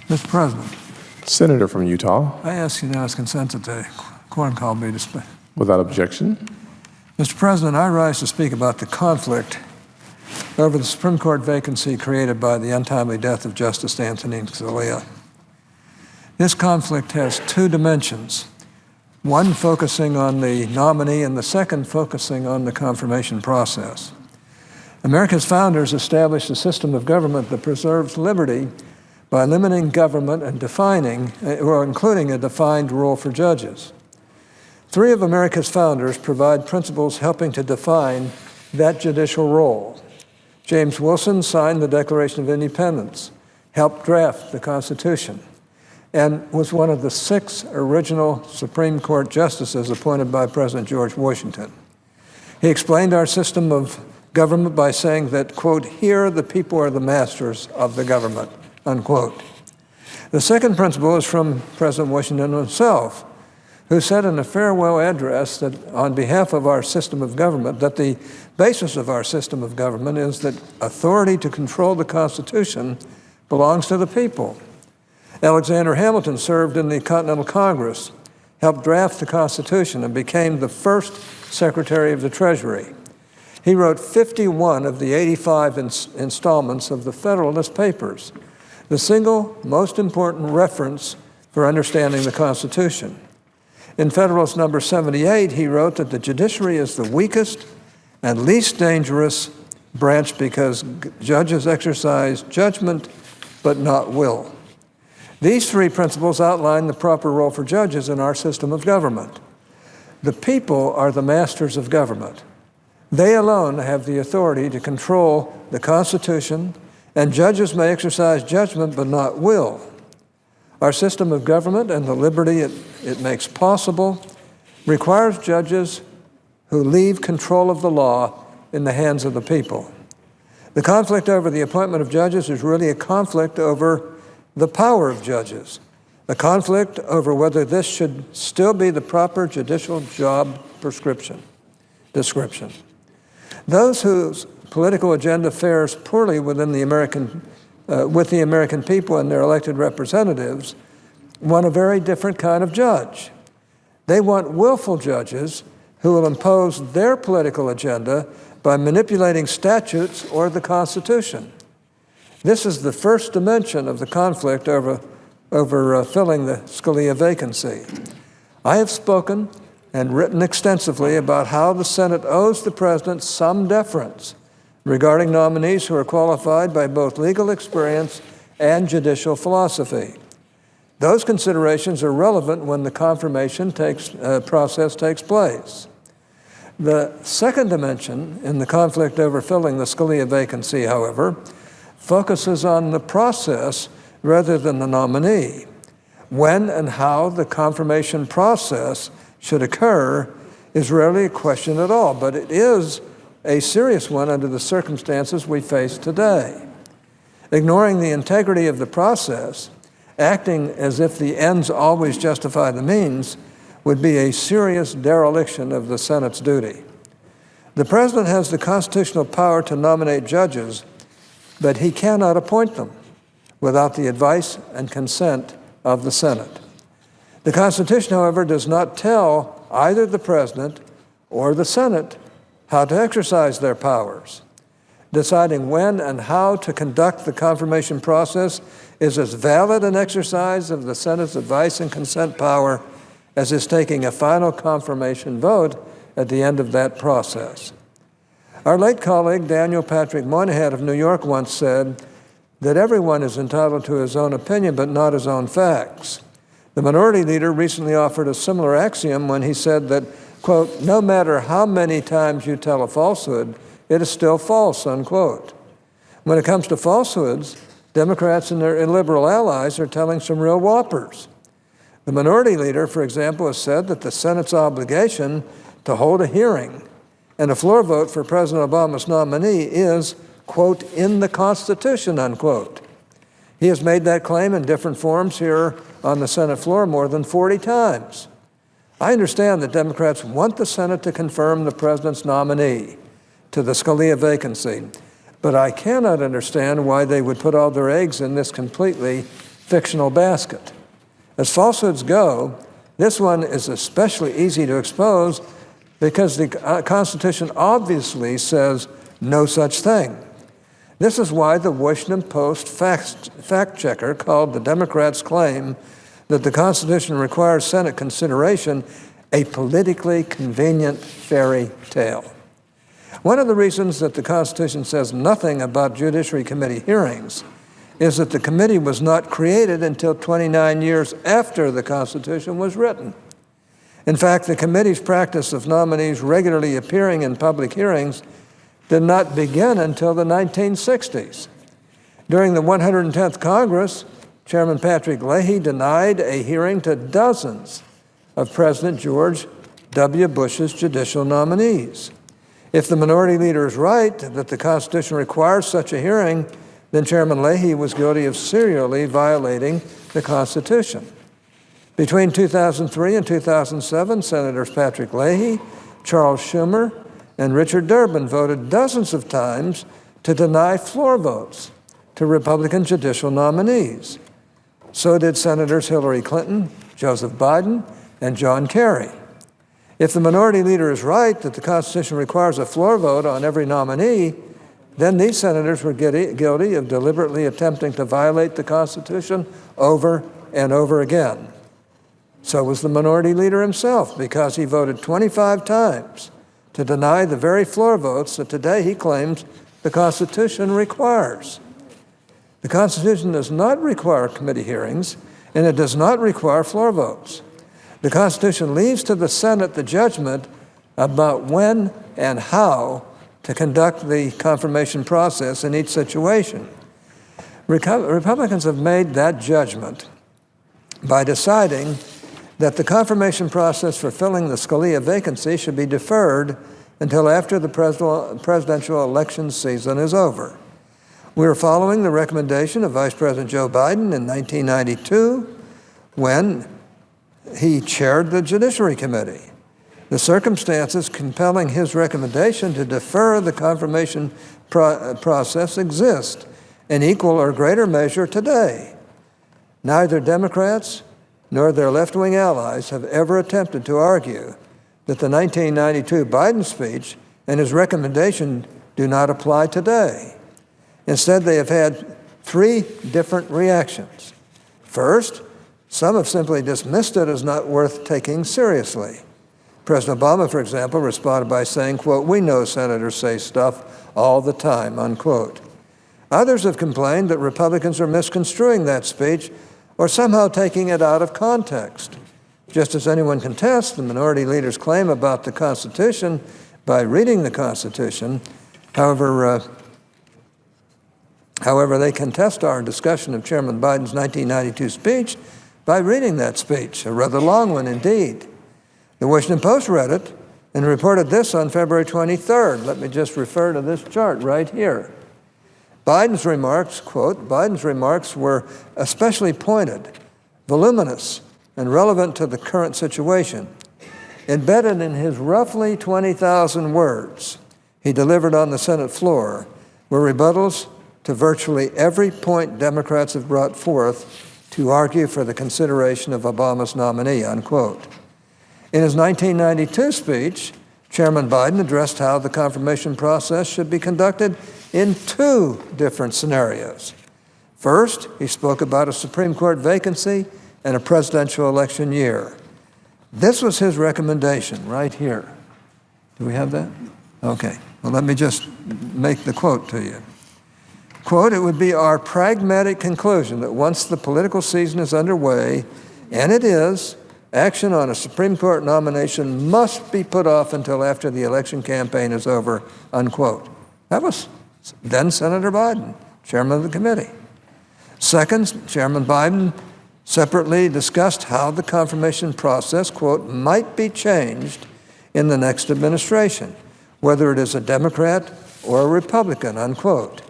Mr. President, Senator from Utah. I ask unanimous consent that the quorum call be displayed. Without objection. Mr. President, I rise to speak about the conflict over the Supreme Court vacancy created by the untimely death of Justice Antonin Scalia. This conflict has two dimensions, one focusing on the nominee and the second focusing on the confirmation process. America's founders established a system of government that preserves liberty by limiting government and defining, or including a defined role for judges. Three of America's founders provide principles helping to define that judicial role. James Wilson signed the Declaration of Independence, helped draft the Constitution, and was one of the 6 original Supreme Court justices appointed by President George Washington. He explained our system of government by saying that, quote, "Here the people are the masters of the government," unquote. The second principle is from President Washington himself, who said in a farewell address that on behalf of our system of government, that the basis of our system of government is that authority to control the Constitution belongs to the people. Alexander Hamilton served in the Continental Congress, helped draft the Constitution, and became the first Secretary of the Treasury. He wrote 51 of the 85 installments of the Federalist Papers, the single most important reference for understanding the Constitution. In Federalist number 78, he wrote that the judiciary is the weakest and least dangerous branch because judges exercise judgment but not will. These 3 principles outline the proper role for judges in our system of government. The people are the masters of government. They alone have the authority to control the Constitution, and judges may exercise judgment but not will. Our system of government and the liberty it makes possible requires judges who leave control of the law in the hands of the people. The conflict over the appointment of judges is really a conflict over the power of judges, a conflict over whether this should still be the proper judicial job description. Those whose political agenda fares poorly with the American people and their elected representatives want a very different kind of judge. They want willful judges who will impose their political agenda by manipulating statutes or the Constitution. This is the first dimension of the conflict over filling the Scalia vacancy. I have spoken and written extensively about how the Senate owes the president some deference regarding nominees who are qualified by both legal experience and judicial philosophy. Those considerations are relevant when the confirmation process takes place. The second dimension in the conflict over filling the Scalia vacancy, however, focuses on the process rather than the nominee. When and how the confirmation process should occur is rarely a question at all, but it is a serious one under the circumstances we face today. Ignoring the integrity of the process, acting as if the ends always justify the means, would be a serious dereliction of the Senate's duty. The president has the constitutional power to nominate judges, but he cannot appoint them without the advice and consent of the Senate. The Constitution, however, does not tell either the president or the Senate how to exercise their powers. Deciding when and how to conduct the confirmation process is as valid an exercise of the Senate's advice and consent power as is taking a final confirmation vote at the end of that process. Our late colleague, Daniel Patrick Moynihan of New York, once said that everyone is entitled to his own opinion, but not his own facts. The minority leader recently offered a similar axiom when he said that, quote, "No matter how many times you tell a falsehood, it is still false," unquote. When it comes to falsehoods, Democrats and their illiberal allies are telling some real whoppers. The minority leader, for example, has said that the Senate's obligation to hold a hearing and a floor vote for President Obama's nominee is, quote, "in the Constitution," unquote. He has made that claim in different forms here on the Senate floor more than 40 times. I understand that Democrats want the Senate to confirm the president's nominee to the Scalia vacancy, but I cannot understand why they would put all their eggs in this completely fictional basket. As falsehoods go, this one is especially easy to expose because the Constitution obviously says no such thing. This is why the Washington Post fact checker called the Democrats' claim that the Constitution requires Senate consideration a politically convenient fairy tale. One of the reasons that the Constitution says nothing about Judiciary Committee hearings is that the committee was not created until 29 years after the Constitution was written. In fact, the committee's practice of nominees regularly appearing in public hearings did not begin until the 1960s. During the 110th Congress, Chairman Patrick Leahy denied a hearing to dozens of President George W. Bush's judicial nominees. If the minority leader is right that the Constitution requires such a hearing, then Chairman Leahy was guilty of serially violating the Constitution. Between 2003 and 2007, Senators Patrick Leahy, Charles Schumer, and Richard Durbin voted dozens of times to deny floor votes to Republican judicial nominees. So did Senators Hillary Clinton, Joseph Biden, and John Kerry. If the minority leader is right that the Constitution requires a floor vote on every nominee, then these senators were guilty of deliberately attempting to violate the Constitution over and over again. So was the minority leader himself, because he voted 25 times to deny the very floor votes that today he claims the Constitution requires. The Constitution does not require committee hearings, and it does not require floor votes. The Constitution leaves to the Senate the judgment about when and how to conduct the confirmation process in each situation. Republicans have made that judgment by deciding that the confirmation process for filling the Scalia vacancy should be deferred until after the presidential election season is over. We are following the recommendation of Vice President Joe Biden in 1992 when he chaired the Judiciary Committee. The circumstances compelling his recommendation to defer the confirmation process exist in equal or greater measure today. Neither Democrats nor their left-wing allies have ever attempted to argue that the 1992 Biden speech and his recommendation do not apply today. Instead, they have had three different reactions. First, some have simply dismissed it as not worth taking seriously. President Obama, for example, responded by saying, quote, "We know senators say stuff all the time," unquote. Others have complained that Republicans are misconstruing that speech or somehow taking it out of context. Just as anyone can test the minority leader's claim about the Constitution by reading the Constitution, however, they can test our discussion of Chairman Biden's 1992 speech by reading that speech, a rather long one indeed. The Washington Post read it and reported this on February 23rd. Let me just refer to this chart right here. Biden's remarks, quote, Biden's remarks were especially pointed, voluminous, and relevant to the current situation. Embedded in his roughly 20,000 words he delivered on the Senate floor were rebuttals to virtually every point Democrats have brought forth to argue for the consideration of Obama's nominee, unquote. In his 1992 speech, Chairman Biden addressed how the confirmation process should be conducted in two different scenarios. First, he spoke about a Supreme Court vacancy and a presidential election year. This was his recommendation right here. Do we have that? Okay. Well, let me just make the quote to you. Quote, "It would be our pragmatic conclusion that once the political season is underway, and it is, action on a Supreme Court nomination must be put off until after the election campaign is over," unquote. That was then Senator Biden, chairman of the committee. Second, Chairman Biden separately discussed how the confirmation process, quote, "might be changed in the next administration, whether it is a Democrat or a Republican," unquote.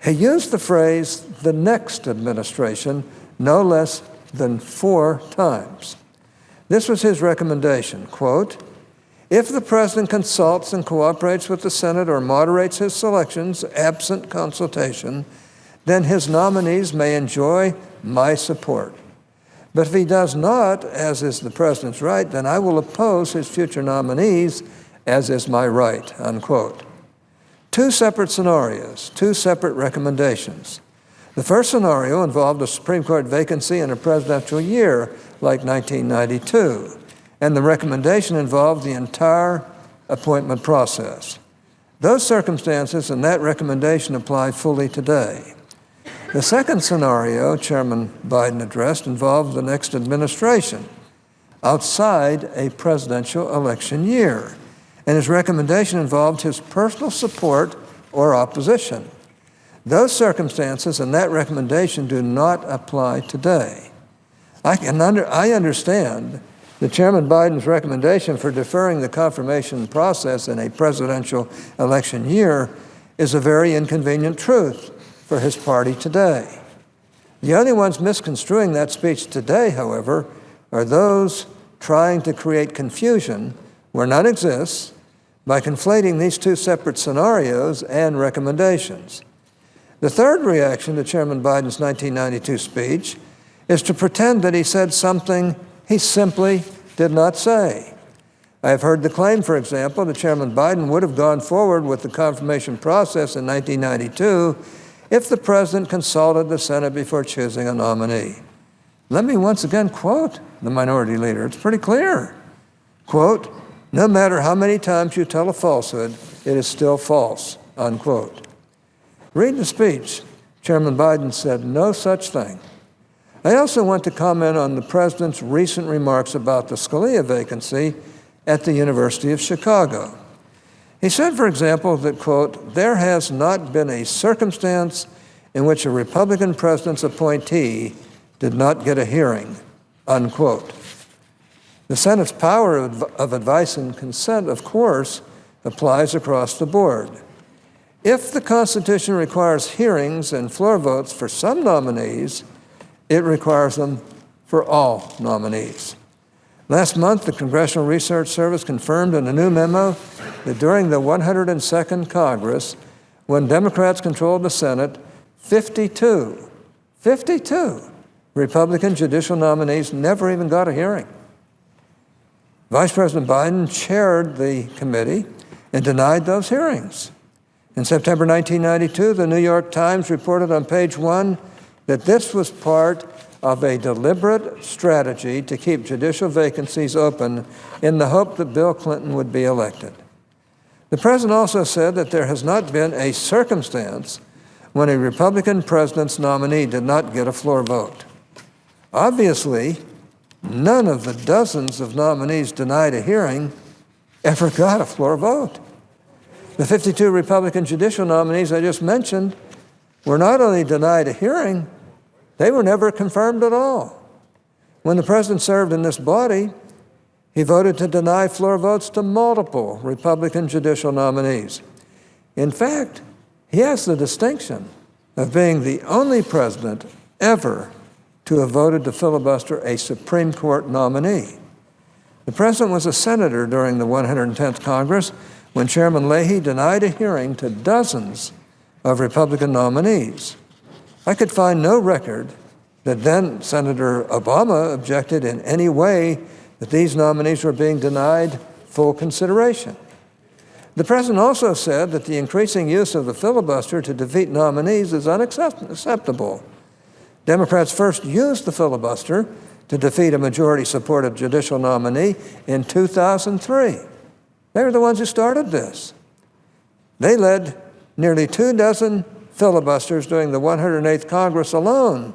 He used the phrase, "the next administration," no less than 4 times. This was his recommendation, quote, "If the president consults and cooperates with the Senate or moderates his selections absent consultation, then his nominees may enjoy my support. But if he does not, as is the president's right, then I will oppose his future nominees, as is my right," unquote. Two separate scenarios, two separate recommendations. The first scenario involved a Supreme Court vacancy in a presidential year, like 1992, and the recommendation involved the entire appointment process. Those circumstances and that recommendation apply fully today. The second scenario Chairman Biden addressed involved the next administration outside a presidential election year, and his recommendation involved his personal support or opposition. Those circumstances and that recommendation do not apply today. I understand that Chairman Biden's recommendation for deferring the confirmation process in a presidential election year is a very inconvenient truth for his party today. The only ones misconstruing that speech today, however, are those trying to create confusion where none exists by conflating these two separate scenarios and recommendations. The third reaction to Chairman Biden's 1992 speech is to pretend that he said something he simply did not say. I have heard the claim, for example, that Chairman Biden would have gone forward with the confirmation process in 1992 if the president consulted the Senate before choosing a nominee. Let me once again quote the minority leader. It's pretty clear. Quote, "No matter how many times you tell a falsehood, it is still false," unquote. Read the speech. Chairman Biden said no such thing. I also want to comment on the president's recent remarks about the Scalia vacancy at the University of Chicago. He said, for example, that, quote, "There has not been a circumstance in which a Republican president's appointee did not get a hearing," unquote. The Senate's power of advice and consent, of course, applies across the board. If the Constitution requires hearings and floor votes for some nominees, it requires them for all nominees. Last month, the Congressional Research Service confirmed in a new memo that during the 102nd Congress, when Democrats controlled the Senate, 52 Republican judicial nominees never even got a hearing. Vice President Biden chaired the committee and denied those hearings. In September 1992, the New York Times reported on page 1 that this was part of a deliberate strategy to keep judicial vacancies open in the hope that Bill Clinton would be elected. The president also said that there has not been a circumstance when a Republican president's nominee did not get a floor vote. Obviously, none of the dozens of nominees denied a hearing ever got a floor vote. The 52 Republican judicial nominees I just mentioned were not only denied a hearing, they were never confirmed at all. When the president served in this body, he voted to deny floor votes to multiple Republican judicial nominees. In fact, he has the distinction of being the only president ever to have voted to filibuster a Supreme Court nominee. The president was a senator during the 110th Congress when Chairman Leahy denied a hearing to dozens of Republican nominees. I could find no record that then Senator Obama objected in any way that these nominees were being denied full consideration. The president also said that the increasing use of the filibuster to defeat nominees is unacceptable. Democrats first used the filibuster to defeat a majority-supported judicial nominee in 2003. They were the ones who started this. They led nearly 24 filibusters during the 108th Congress alone,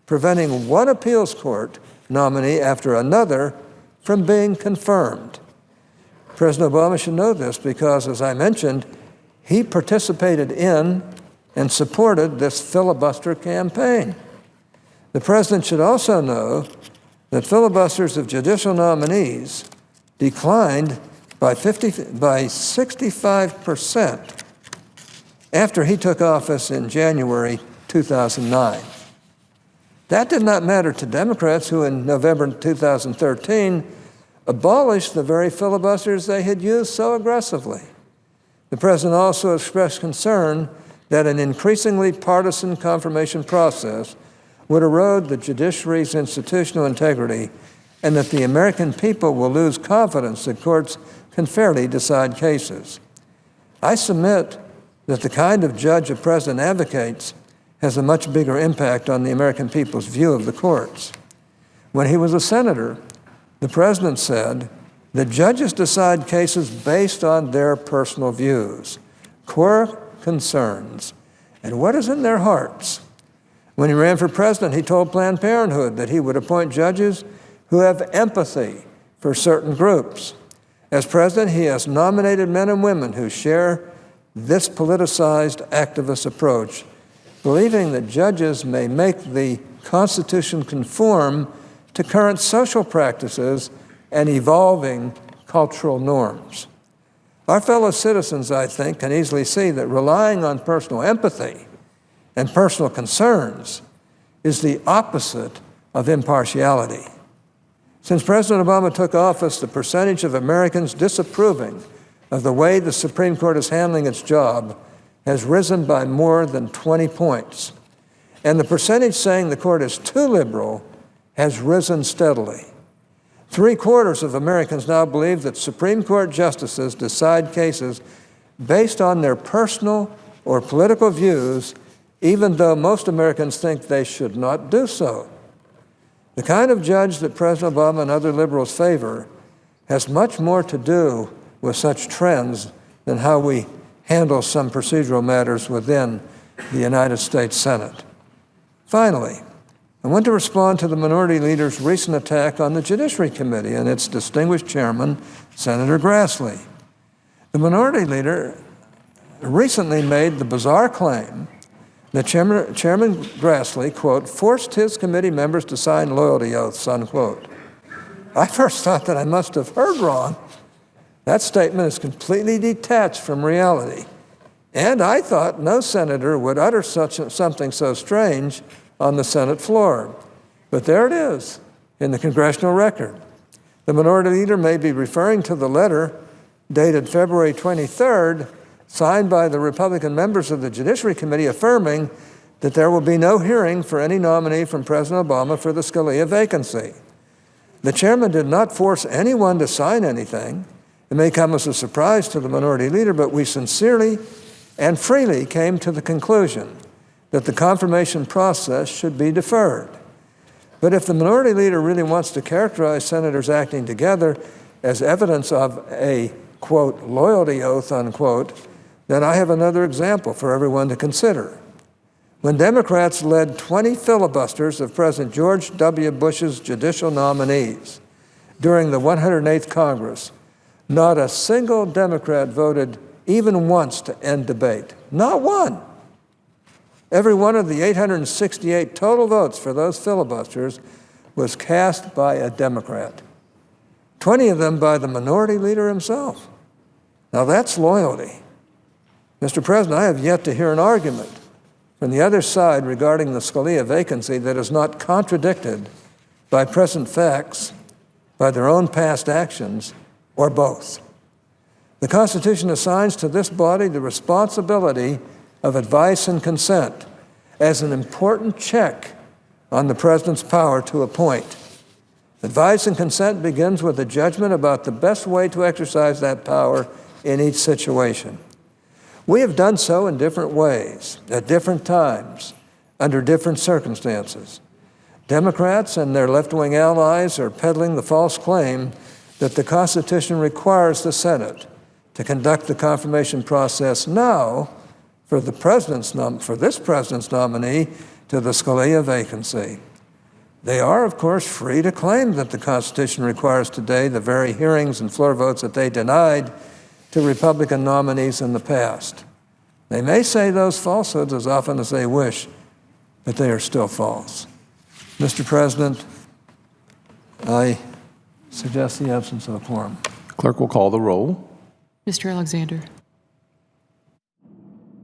preventing one appeals court nominee after another from being confirmed. President Obama should know this because, as I mentioned, he participated in and supported this filibuster campaign. The president should also know that filibusters of judicial nominees declined by 65% after he took office in January 2009. That did not matter to Democrats who in November 2013 abolished the very filibusters they had used so aggressively. The president also expressed concern that an increasingly partisan confirmation process would erode the judiciary's institutional integrity and that the American people will lose confidence that courts can fairly decide cases. I submit that the kind of judge a president advocates has a much bigger impact on the American people's view of the courts. When he was a senator, the president said that judges decide cases based on their personal views, core concerns, and what is in their hearts. When he ran for president, he told Planned Parenthood that he would appoint judges who have empathy for certain groups. As president, he has nominated men and women who share this politicized activist approach, believing that judges may make the Constitution conform to current social practices and evolving cultural norms. Our fellow citizens, I think, can easily see that relying on personal empathy and personal concerns is the opposite of impartiality. Since President Obama took office, the percentage of Americans disapproving of the way the Supreme Court is handling its job has risen by more than 20 points. And the percentage saying the court is too liberal has risen steadily. 3/4 of Americans now believe that Supreme Court justices decide cases based on their personal or political views, even though most Americans think they should not do so. The kind of judge that President Obama and other liberals favor has much more to do with such trends than how we handle some procedural matters within the United States Senate. Finally, I want to respond to the minority leader's recent attack on the Judiciary Committee and its distinguished chairman, Senator Grassley. The minority leader recently made the bizarre claim that Chairman Grassley, quote, forced his committee members to sign loyalty oaths, unquote. I first thought that I must have heard wrong. That statement is completely detached from reality. And I thought no senator would utter something so strange on the Senate floor. But there it is in the congressional record. The minority leader may be referring to the letter dated February 23rd, signed by the Republican members of the Judiciary Committee affirming that there will be no hearing for any nominee from President Obama for the Scalia vacancy. The chairman did not force anyone to sign anything. It may come as a surprise to the minority leader, but we sincerely and freely came to the conclusion that the confirmation process should be deferred. But if the minority leader really wants to characterize senators acting together as evidence of a, quote, loyalty oath, unquote, then I have another example for everyone to consider. When Democrats led 20 filibusters of President George W. Bush's judicial nominees during the 108th Congress, not a single Democrat voted even once to end debate. Not one. Every one of the 868 total votes for those filibusters was cast by a Democrat, 20 of them by the minority leader himself. Now that's loyalty. Mr. President, I have yet to hear an argument from the other side regarding the Scalia vacancy that is not contradicted by present facts, by their own past actions, or both. The Constitution assigns to this body the responsibility of advice and consent as an important check on the president's power to appoint. Advice and consent begins with a judgment about the best way to exercise that power in each situation. We have done so in different ways, at different times, under different circumstances. Democrats and their left-wing allies are peddling the false claim that the Constitution requires the Senate to conduct the confirmation process now for this president's nominee to the Scalia vacancy. They are, of course, free to claim that the Constitution requires today the very hearings and floor votes that they denied to Republican nominees in the past. They may say those falsehoods as often as they wish, but they are still false. Mr. President, I suggest the absence of a quorum. Clerk will call the roll. Mr. Alexander.